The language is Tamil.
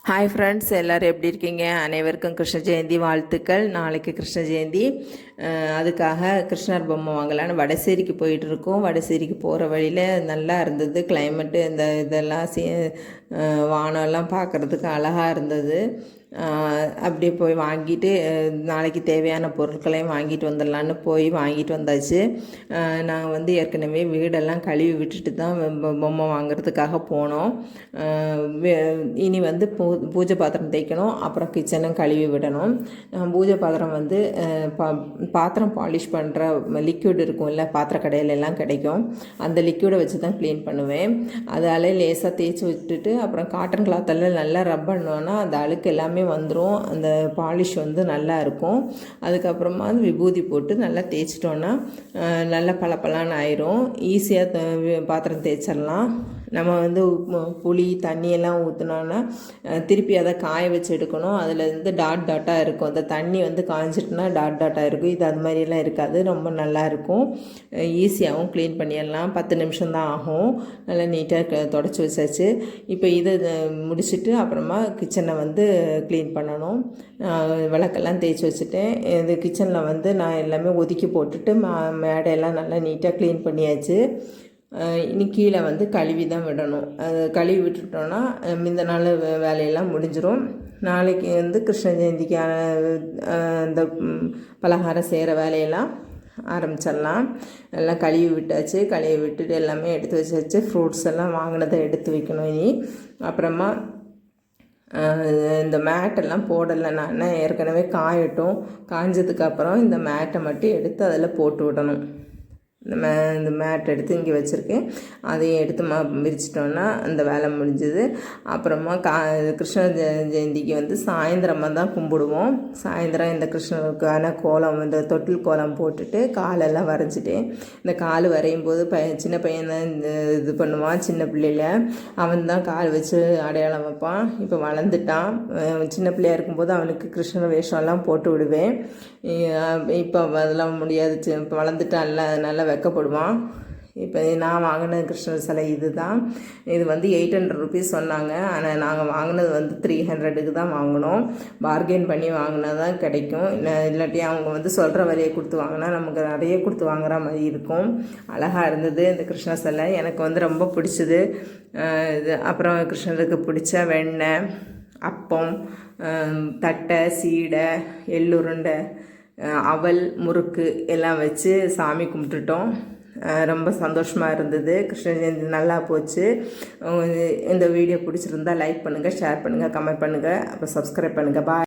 ஹாய் ஃப்ரெண்ட்ஸ், எல்லோரும் எப்படி இருக்கீங்க? அனைவருக்கும் கிருஷ்ண ஜெயந்தி வாழ்த்துக்கள். நாளைக்கு கிருஷ்ண ஜெயந்தி. அதுக்காக கிருஷ்ணர் பொம்மை வாங்கலான்னு வடசேரிக்கு போயிட்டுருக்கோம். வடசேரிக்கு போகிற வழியில் நல்லா இருந்தது கிளைமேட்டு. இந்த இதெல்லாம் வானம்லாம் பார்க்குறதுக்கு அழகாக இருந்தது. அப்படியே போய் வாங்கிட்டு நாளைக்கு தேவையான பொருட்களையும் வாங்கிட்டு வந்துடலான்னு போய் வாங்கிட்டு வந்தாச்சு. நாங்கள் வந்து ஏற்கனவே வீடெல்லாம் கழுவி விட்டுட்டு தான் பொம்மை வாங்குறதுக்காக போனோம். இனி வந்து பூஜை பாத்திரம் தேய்க்கணும், அப்புறம் கிச்சனும் கழுவி விடணும். பூஜை பாத்திரம் வந்து பாத்திரம் பாலிஷ் பண்ணுற லிக்விட் இருக்கும்ல, பாத்திர கடையில எல்லாம் கிடைக்கும். அந்த லிக்விடை வச்சு தான் க்ளீன் பண்ணுவேன். அதால் லேசாக தேய்ச்சி விட்டுட்டு அப்புறம் காட்டன் கிளாத்தெல்லாம் நல்லா ரப் பண்ணோன்னா அந்த அழுக்கு எல்லாமே வந்துடும். அந்த பாலிஷ் வந்து நல்லா இருக்கும். அதுக்கப்புறமா விபூதி போட்டு நல்லா தேய்ச்சிட்டோன்னா நல்லா பளபளன்னு ஆயிரும். ஈஸியாக பாத்திரம் தேய்ச்சிடலாம். நம்ம வந்து புளி தண்ணியெல்லாம் ஊற்றினோன்னா திருப்பி அதை காய வச்சு எடுக்கணும். அதில் வந்து டாட்டாக இருக்கும். அந்த தண்ணி வந்து காய்ஞ்சிட்டுனா டாட்டாக இருக்கும். இது அது மாதிரியெல்லாம் இருக்காது, ரொம்ப நல்லாயிருக்கும். ஈஸியாகவும் க்ளீன் பண்ணிடலாம். 10 நிமிஷம் தான் ஆகும். நல்லா நீட்டாக தொடச்சி வச்சாச்சு. இப்போ இதை முடிச்சுட்டு அப்புறமா கிச்சனை வந்து க்ளீன் பண்ணணும். விளக்கெல்லாம் தேய்ச்சி வச்சுட்டேன். இந்த கிச்சனில் வந்து நான் எல்லாமே ஒதுக்கி போட்டுட்டு மேடையெல்லாம் நல்லா நீட்டாக க்ளீன் பண்ணியாச்சு. இனி கீழே வந்து கழுவி தான் விடணும். அது கழுவி விட்டுட்டோன்னா இந்த நாள் வேலையெல்லாம் முடிஞ்சிடும். நாளைக்கு வந்து கிருஷ்ண ஜெயந்திக்கான இந்த பலகாரம் செய்கிற வேலையெல்லாம் ஆரம்பிச்சிடலாம். எல்லாம் கழுவி விட்டாச்சு. கழுவி விட்டுட்டு எல்லாமே எடுத்து வச்சாச்சு. ஃப்ரூட்ஸ் எல்லாம் வாங்கினதை எடுத்து வைக்கணும். இனி அப்புறமா இந்த மேட்டெல்லாம் போடலை. நான் ஏற்கனவே காயட்டும். காஞ்சதுக்கப்புறம் இந்த மேட்டை மட்டும் எடுத்து அதில் போட்டு விடணும். இந்த மேட் எடுத்து இங்கே வச்சுருக்கேன். அதையும் எடுத்து விரிச்சிட்டோன்னா அந்த வேலை முடிஞ்சுது. அப்புறமா கிருஷ்ண ஜெயந்திக்கு வந்து சாயந்தரமாக தான் கும்பிடுவோம். சாயந்தரம் இந்த கிருஷ்ணருக்கான கோலம், இந்த தொட்டில் கோலம் போட்டுட்டு காலெல்லாம் வரைஞ்சிட்டேன். இந்த கால் வரையும் போது சின்ன பையன் தான் இந்த இது பண்ணுவான். சின்ன பிள்ளையில அவன் தான் கால் வச்சு அடையாளம் வைப்பான். இப்போ வளர்ந்துட்டான். சின்ன பிள்ளையாக இருக்கும்போது அவனுக்கு கிருஷ்ண வேஷம்லாம் போட்டு விடுவேன். இப்போ அதெல்லாம் முடியாது. இப்போ வளர்ந்துட்டான்ல, அதனால் வைக்கப்படுவான். இப்போ நான் வாங்கின கிருஷ்ணர் சிலை இது தான். இது வந்து 800 ருபீஸ் சொன்னாங்க. ஆனால் நாங்கள் வாங்கினது வந்து 300க்கு தான் வாங்கினோம். பார்கெயின் பண்ணி வாங்கினா தான் கிடைக்கும். இல்லாட்டி அவங்க வந்து சொல்கிற விலையை கொடுத்து வாங்கினா நமக்கு நிறைய கொடுத்து வாங்குற மாதிரி இருக்கும். அழகாக இருந்தது இந்த கிருஷ்ண சிலை. எனக்கு வந்து ரொம்ப பிடிச்சது இது. அப்புறம் கிருஷ்ணருக்கு பிடிச்ச வெண்ணெய், அப்பம், தட்டை, சீடை, எள்ளுருண்டை, அவல், முறுக்கு எல்லாம் வச்சு சாமி கும்பிட்டுட்டோம். ரொம்ப சந்தோஷமாக இருந்தது. கிருஷ்ண ஜெயந்தி நல்லா போச்சு. இந்த வீடியோ பிடிச்சிருந்தா லைக் பண்ணுங்கள், ஷேர் பண்ணுங்கள், கமெண்ட் பண்ணுங்கள், அப்புறம் சப்ஸ்கிரைப் பண்ணுங்கள். பாய்.